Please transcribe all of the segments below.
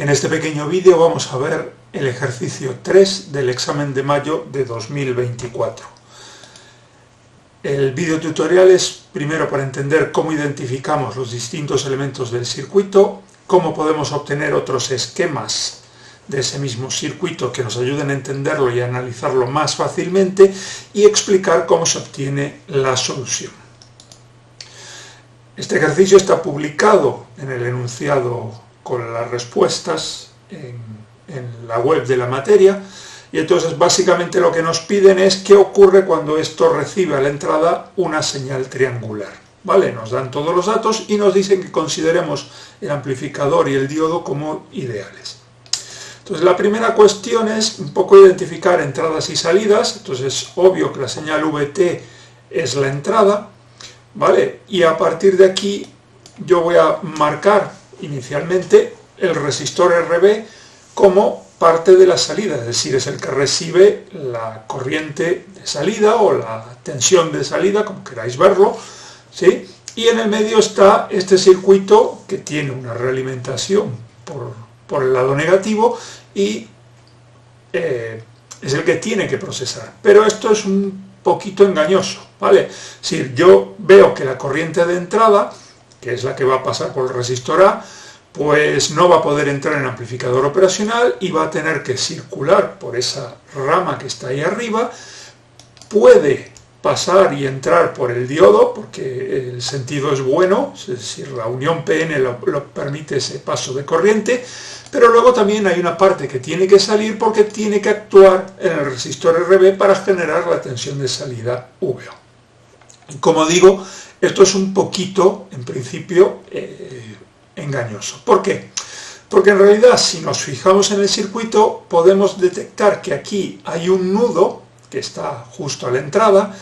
En este pequeño vídeo vamos a ver el ejercicio 3 del examen de mayo de 2024. El vídeo tutorial es primero para entender cómo identificamos los distintos elementos del circuito, cómo podemos obtener otros esquemas de ese mismo circuito que nos ayuden a entenderlo y a analizarlo más fácilmente y explicar cómo se obtiene la solución. Este ejercicio está publicado en el enunciado con las respuestas en la web de la materia, y entonces básicamente lo que nos piden es qué ocurre cuando esto recibe a la entrada una señal triangular. ¿Vale? Nos dan todos los datos y nos dicen que consideremos el amplificador y el diodo como ideales. Entonces la primera cuestión es un poco identificar entradas y salidas. Entonces es obvio que la señal VT es la entrada, ¿vale? Y a partir de aquí yo voy a marcar inicialmente el resistor RB como parte de la salida, es decir, es el que recibe la corriente de salida o la tensión de salida, como queráis verlo, ¿sí? Y en el medio está este circuito que tiene una realimentación por el lado negativo y es el que tiene que procesar. Pero esto es un poquito engañoso, ¿vale? Es decir, yo veo que la corriente de entrada, que es la que va a pasar por el resistor A, pues no va a poder entrar en el amplificador operacional y va a tener que circular por esa rama que está ahí arriba. Puede pasar y entrar por el diodo, porque el sentido es bueno, es decir, la unión PN lo permite ese paso de corriente, pero luego también hay una parte que tiene que salir porque tiene que actuar en el resistor RB para generar la tensión de salida VO. Y como digo, esto es un poquito, en principio, engañoso. ¿Por qué? Porque en realidad, si nos fijamos en el circuito, podemos detectar que aquí hay un nudo que está justo a la entrada,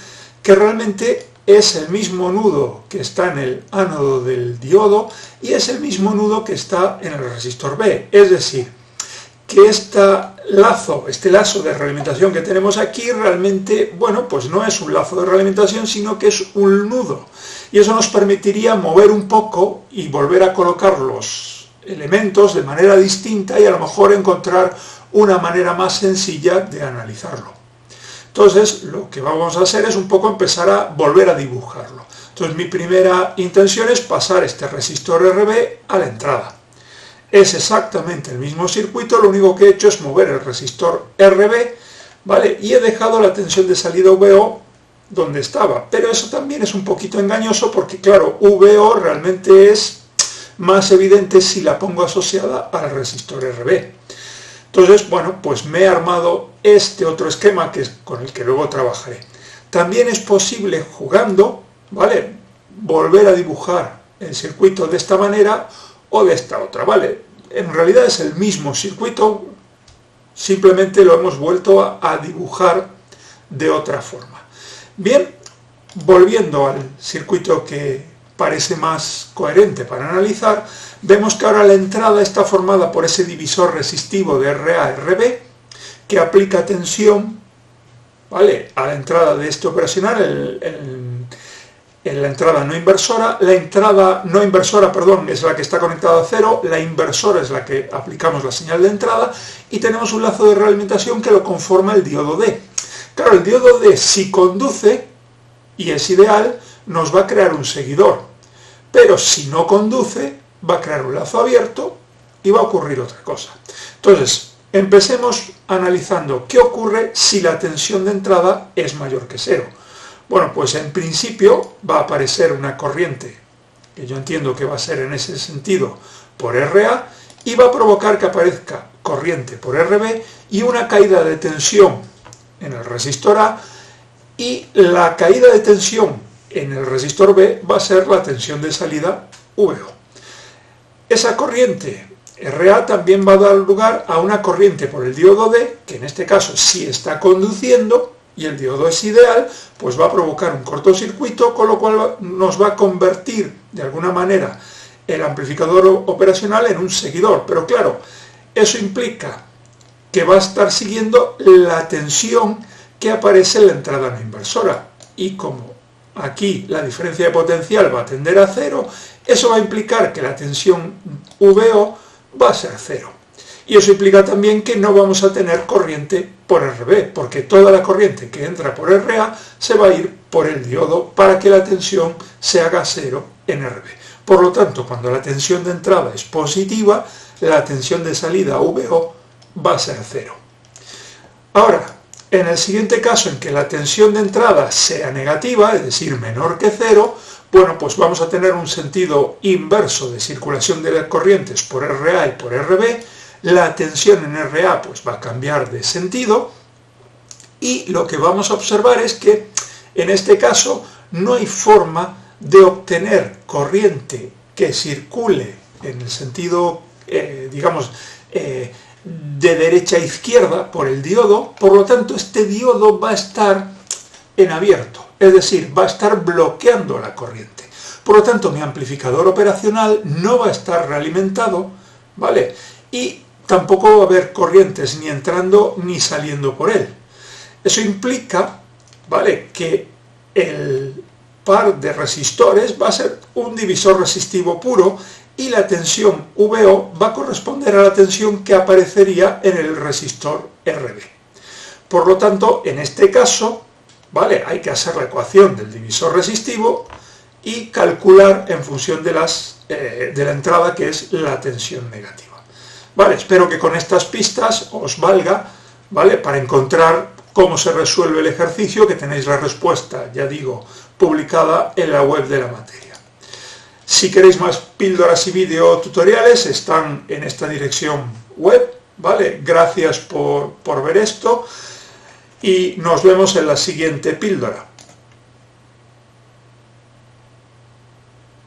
que realmente es el mismo nudo que está en el ánodo del diodo y es el mismo nudo que está en el resistor B. Es decir, que este lazo de realimentación que tenemos aquí realmente, bueno, pues no es un lazo de realimentación, sino que es un nudo. Y eso nos permitiría mover un poco y volver a colocar los elementos de manera distinta y a lo mejor encontrar una manera más sencilla de analizarlo. Entonces, lo que vamos a hacer es un poco empezar a volver a dibujarlo. Entonces, mi primera intención es pasar este resistor RB a la entrada. Es exactamente el mismo circuito, lo único que he hecho es mover el resistor RB, ¿vale? Y he dejado la tensión de salida VO donde estaba, pero eso también es un poquito engañoso porque, claro, VO realmente es más evidente si la pongo asociada al resistor RB. Entonces, bueno, pues me he armado este otro esquema que es con el que luego trabajaré. También es posible, jugando, ¿vale?, volver a dibujar el circuito de esta manera o de esta otra, ¿vale? En realidad es el mismo circuito, simplemente lo hemos vuelto a dibujar de otra forma. Bien, volviendo al circuito que parece más coherente para analizar, vemos que ahora la entrada está formada por ese divisor resistivo de RA-RB que aplica tensión, ¿vale?, a la entrada de este operacional, en la entrada no inversora. La entrada no inversora, perdón, es la que está conectada a cero, la inversora es la que aplicamos la señal de entrada y tenemos un lazo de realimentación que lo conforma el diodo D. Claro, el diodo D, si conduce, y es ideal, nos va a crear un seguidor, pero si no conduce, va a crear un lazo abierto y va a ocurrir otra cosa. Entonces, empecemos analizando qué ocurre si la tensión de entrada es mayor que cero. Bueno, pues en principio va a aparecer una corriente, que yo entiendo que va a ser en ese sentido por RA, y va a provocar que aparezca corriente por RB y una caída de tensión en el resistor A, y la caída de tensión en el resistor B va a ser la tensión de salida VO. Esa corriente RA también va a dar lugar a una corriente por el diodo D, que en este caso sí está conduciendo, y el diodo es ideal, pues va a provocar un cortocircuito, con lo cual nos va a convertir de alguna manera el amplificador operacional en un seguidor. Pero claro, eso implica que va a estar siguiendo la tensión que aparece en la entrada no inversora. Y como aquí la diferencia de potencial va a tender a cero, eso va a implicar que la tensión VO va a ser cero. Y eso implica también que no vamos a tener corriente por RB, porque toda la corriente que entra por RA se va a ir por el diodo para que la tensión se haga cero en RB. Por lo tanto, cuando la tensión de entrada es positiva, la tensión de salida VO va a ser cero. Ahora, en el siguiente caso en que la tensión de entrada sea negativa, es decir, menor que cero, bueno, pues vamos a tener un sentido inverso de circulación de las corrientes por RA y por RB. La tensión en RA pues va a cambiar de sentido y lo que vamos a observar es que en este caso no hay forma de obtener corriente que circule en el sentido, digamos, de derecha a izquierda por el diodo. Por lo tanto, este diodo va a estar en abierto, es decir, va a estar bloqueando la corriente. Por lo tanto, mi amplificador operacional no va a estar realimentado, ¿vale? Y tampoco va a haber corrientes ni entrando ni saliendo por él. Eso implica, ¿vale?, que el par de resistores va a ser un divisor resistivo puro y la tensión VO va a corresponder a la tensión que aparecería en el resistor RB. Por lo tanto, en este caso, ¿vale?, hay que hacer la ecuación del divisor resistivo y calcular en función de la entrada, que es la tensión negativa. Vale, espero que con estas pistas os valga, ¿vale?, para encontrar cómo se resuelve el ejercicio, que tenéis la respuesta, ya digo, publicada en la web de la materia. Si queréis más píldoras y video tutoriales, están en esta dirección web, ¿vale? Gracias por ver esto y nos vemos en la siguiente píldora.